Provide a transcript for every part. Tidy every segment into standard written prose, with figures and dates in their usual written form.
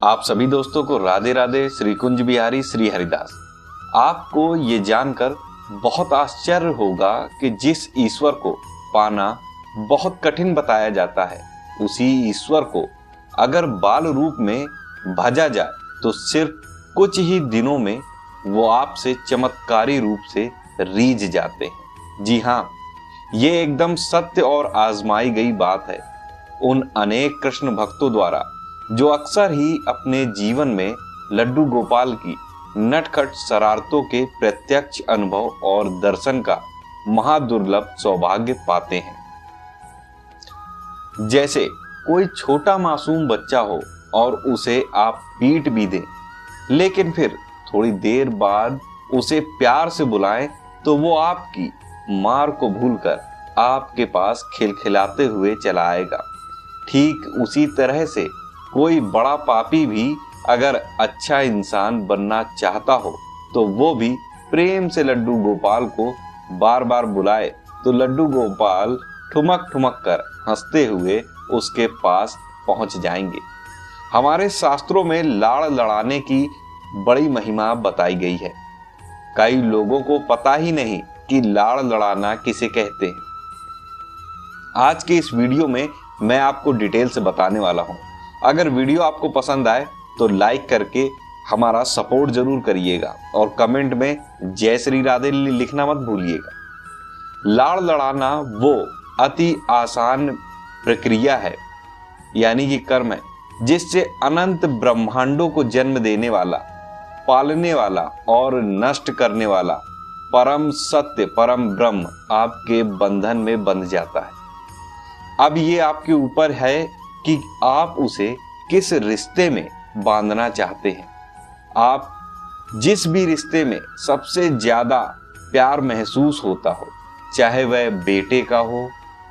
आप सभी दोस्तों को राधे राधे। श्री कुंज बिहारी श्री हरिदास। आपको ये जानकर बहुत आश्चर्य होगा कि जिस ईश्वर को पाना बहुत कठिन बताया जाता है, उसी ईश्वर को अगर बाल रूप में भजा जाए तो सिर्फ कुछ ही दिनों में वो आपसे चमत्कारी रूप से रीझ जाते हैं। जी हाँ, ये एकदम सत्य और आजमाई गई बात है उन अनेक कृष्ण भक्तों द्वारा जो अक्सर ही अपने जीवन में लड्डू गोपाल की नटखट शरारतों के प्रत्यक्ष अनुभव और दर्शन का महादुर्लभ सौभाग्य पाते हैं। जैसे कोई छोटा मासूम बच्चा हो और उसे आप पीट भी दें, लेकिन फिर थोड़ी देर बाद उसे प्यार से बुलाएं तो वो आपकी मार को भूलकर आपके पास खिलखिलाते हुए चला आएगा। ठीक उसी तरह से कोई बड़ा पापी भी अगर अच्छा इंसान बनना चाहता हो तो वो भी प्रेम से लड्डू गोपाल को बार बार बुलाए तो लड्डू गोपाल ठुमक ठुमक कर हंसते हुए उसके पास पहुंच जाएंगे। हमारे शास्त्रों में लाड़ लड़ाने की बड़ी महिमा बताई गई है। कई लोगों को पता ही नहीं कि लाड़ लड़ाना किसे कहते हैं। आज के इस वीडियो में मैं आपको डिटेल से बताने वाला हूं। अगर वीडियो आपको पसंद आए तो लाइक करके हमारा सपोर्ट जरूर करिएगा और कमेंट में जय श्री राधे लिखना मत भूलिएगा। लाड़ लड़ाना वो अति आसान प्रक्रिया है, यानी कि कर्म है, जिससे अनंत ब्रह्मांडों को जन्म देने वाला, पालने वाला और नष्ट करने वाला परम सत्य परम ब्रह्म आपके बंधन में बंध जाता है। अब ये आपके ऊपर है कि आप उसे किस रिश्ते में बांधना चाहते हैं। आप जिस भी रिश्ते में सबसे ज्यादा प्यार महसूस होता हो, चाहे वह बेटे का हो,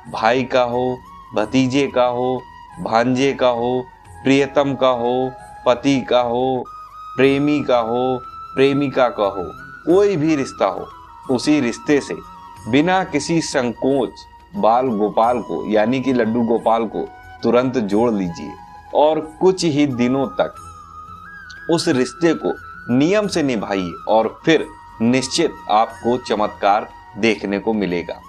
भाई का हो, भतीजे का हो, भांजे का हो, प्रियतम का हो, पति का हो, प्रेमी का हो, प्रेमिका का हो, कोई भी रिश्ता हो, उसी रिश्ते से बिना किसी संकोच बाल गोपाल को यानी कि लड्डू गोपाल को तुरंत जोड़ लीजिए और कुछ ही दिनों तक उस रिश्ते को नियम से निभाइए और फिर निश्चित आपको चमत्कार देखने को मिलेगा।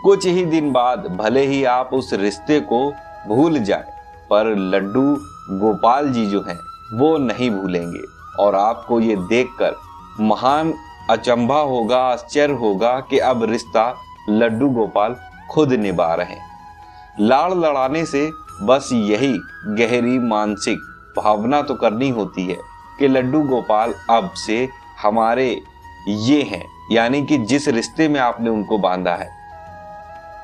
कुछ ही दिन बाद भले ही आप उस रिश्ते को भूल जाएं, पर लड्डू गोपाल जी जो हैं वो नहीं भूलेंगे और आपको ये देखकर महान अचंभा होगा, आश्चर्य होगा कि अब रिश्ता लड्डू गोपाल खुद निभा रहे हैं। लाड़ लड़ाने से बस यही गहरी मानसिक भावना तो करनी होती है कि लड्डू गोपाल अब से हमारे ये हैं, यानी कि जिस रिश्ते में आपने उनको बांधा है,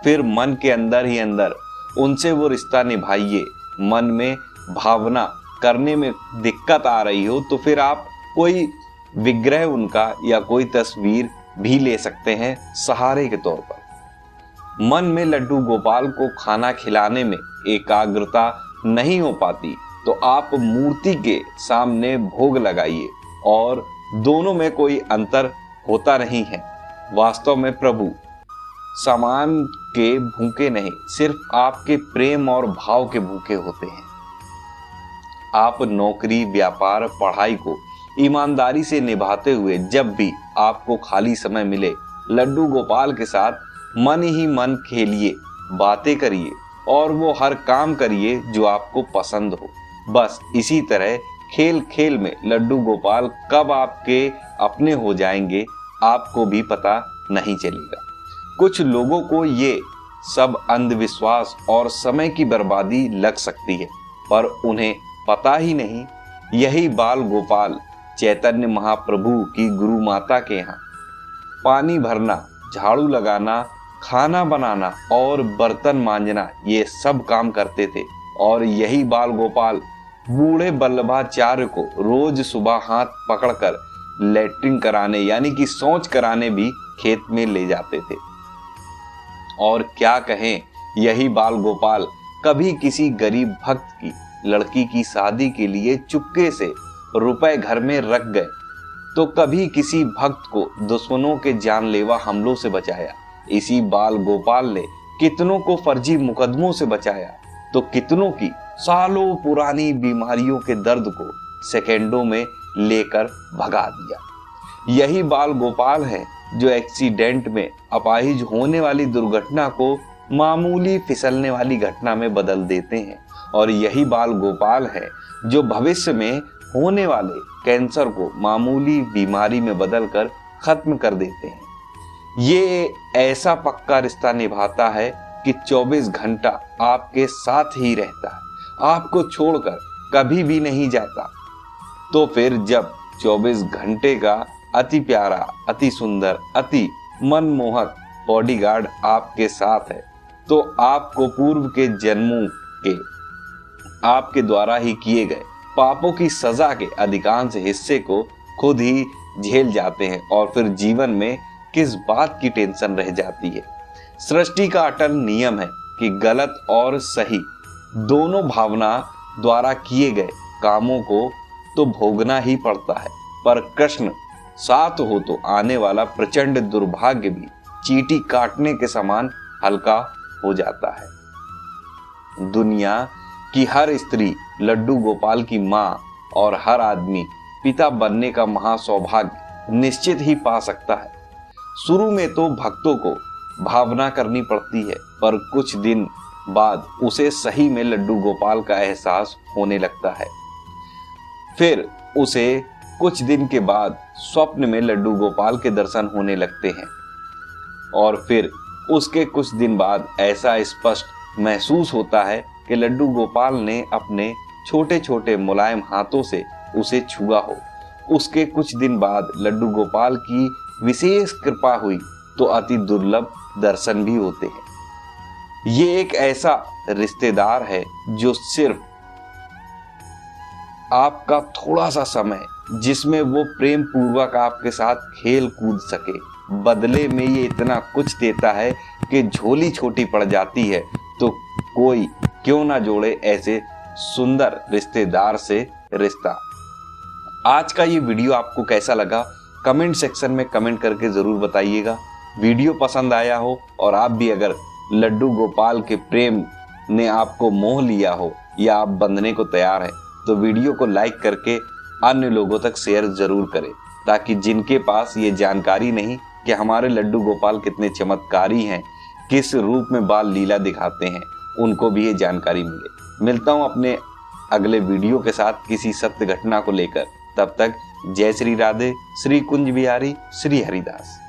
फिर मन के अंदर ही अंदर उनसे वो रिश्ता निभाइए। मन में भावना करने में दिक्कत आ रही हो तो फिर आप कोई विग्रह उनका या कोई तस्वीर भी ले सकते हैं सहारे के तौर पर। मन में लड्डू गोपाल को खाना खिलाने में एकाग्रता नहीं हो पाती तो आप मूर्ति के सामने भोग लगाइए और दोनों में कोई अंतर होता नहीं है। वास्तव में प्रभु सामान के भूखे नहीं, सिर्फ आपके प्रेम और भाव के भूखे होते हैं। आप नौकरी, व्यापार, पढ़ाई को ईमानदारी से निभाते हुए जब भी आपको खाली समय मिले, लड्डू गोपाल के साथ मन ही मन खेलिए, बातें करिए और वो हर काम करिए जो आपको पसंद हो। बस इसी तरह खेल खेल में लड्डू गोपाल कब आपके अपने हो जाएंगे आपको भी पता नहीं चलेगा। कुछ लोगों को ये सब अंधविश्वास और समय की बर्बादी लग सकती है, पर उन्हें पता ही नहीं यही बाल गोपाल चैतन्य महाप्रभु की गुरु माता के यहाँ पानी भरना, झाड़ू लगाना, खाना बनाना और बर्तन मांजना ये सब काम करते थे। और यही बाल गोपाल बूढ़े वल्लभाचार्य को रोज सुबह हाथ पकड़कर लैट्रिन कराने यानी कि शौच कराने भी खेत में ले जाते थे। और क्या कहें, यही बाल गोपाल कभी किसी गरीब भक्त की लड़की की शादी के लिए चुपके से रुपए घर में रख गए तो कभी किसी भक्त को दुश्मनों के जानलेवा हमलों से बचाया। इसी बाल गोपाल ने कितनों को फर्जी मुकदमों से बचाया तो कितनों की सालों पुरानी बीमारियों के दर्द को सेकेंडों में लेकर भगा दिया। यही बाल गोपाल है जो एक्सीडेंट में अपाहिज होने वाली दुर्घटना को मामूली फिसलने वाली घटना में बदल देते हैं, और यही बाल गोपाल है जो भविष्य में होने वाले कैंसर को मामूली बीमारी में बदलकर खत्म कर देते हैं। ये ऐसा पक्का रिश्ता निभाता है कि 24 घंटा आपके साथ ही रहता है, आपको छोड़कर कभी भी नहीं जाता। तो फिर जब 24 घंटे का अति प्यारा, अति सुंदर, अति मनमोहक बॉडीगार्ड आपके साथ है, तो आपको पूर्व के जन्मों के आपके द्वारा ही किए गए पापों की सजा के अधिकांश हिस्से को खुद ही झेल जाते हैं, और फिर जीवन में किस बात की टेंशन रह जाती है। सृष्टि का अटल नियम है कि गलत और सही दोनों भावना द्वारा किए गए कामों को तो भोगना ही पड़ता है, पर कृष्ण साथ हो तो आने वाला प्रचंड दुर्भाग्य भी चींटी काटने के समान हल्का हो जाता है। दुनिया की हर स्त्री लड्डू गोपाल की माँ और हर आदमी पिता बनने का महासौभाग्य निश्चित ही पा सकता है। शुरू में तो भक्तों को भावना करनी पड़ती है, पर कुछ दिन बाद उसे सही में लड्डू गोपाल का एहसास होने लगता है। फिर उसे कुछ दिन के बाद स्वप्न में लड्डू गोपाल के दर्शन होने लगते हैं, और फिर उसके कुछ दिन बाद ऐसा स्पष्ट महसूस होता है कि लड्डू गोपाल ने अपने छोटे छोटे मुलायम हाथों से उसे छुआ हो। उसके कुछ दिन बाद लड्डू गोपाल की विशेष कृपा हुई तो अति दुर्लभ दर्शन भी होते हैं। ये एक ऐसा रिश्तेदार है जो सिर्फ आपका थोड़ा सा समय जिसमें वो प्रेम पूर्वक आपके साथ खेल कूद सके, बदले में ये इतना कुछ देता है कि झोली छोटी पड़ जाती है। तो कोई क्यों ना जोड़े ऐसे सुंदर रिश्तेदार से रिश्ता। आज का ये वीडियो आपको कैसा लगा कमेंट सेक्शन में कमेंट करके जरूर बताइएगा। वीडियो पसंद आया हो और आप भी अगर लड्डू गोपाल के प्रेम ने आपको मोह लिया हो या आप बंधने को तैयार हैं, तो वीडियो को लाइक करके अन्य लोगों तक शेयर जरूर करें, ताकि जिनके पास ये जानकारी नहीं कि हमारे लड्डू गोपाल कितने चमत्कारी हैं, किस रूप में बाल लीला दिखाते हैं, उनको भी ये जानकारी मिले। मिलता हूं अपने अगले वीडियो के साथ किसी सत्य घटना को लेकर। तब तक जय श्री राधे, श्री कुंज बिहारी, श्री हरिदास।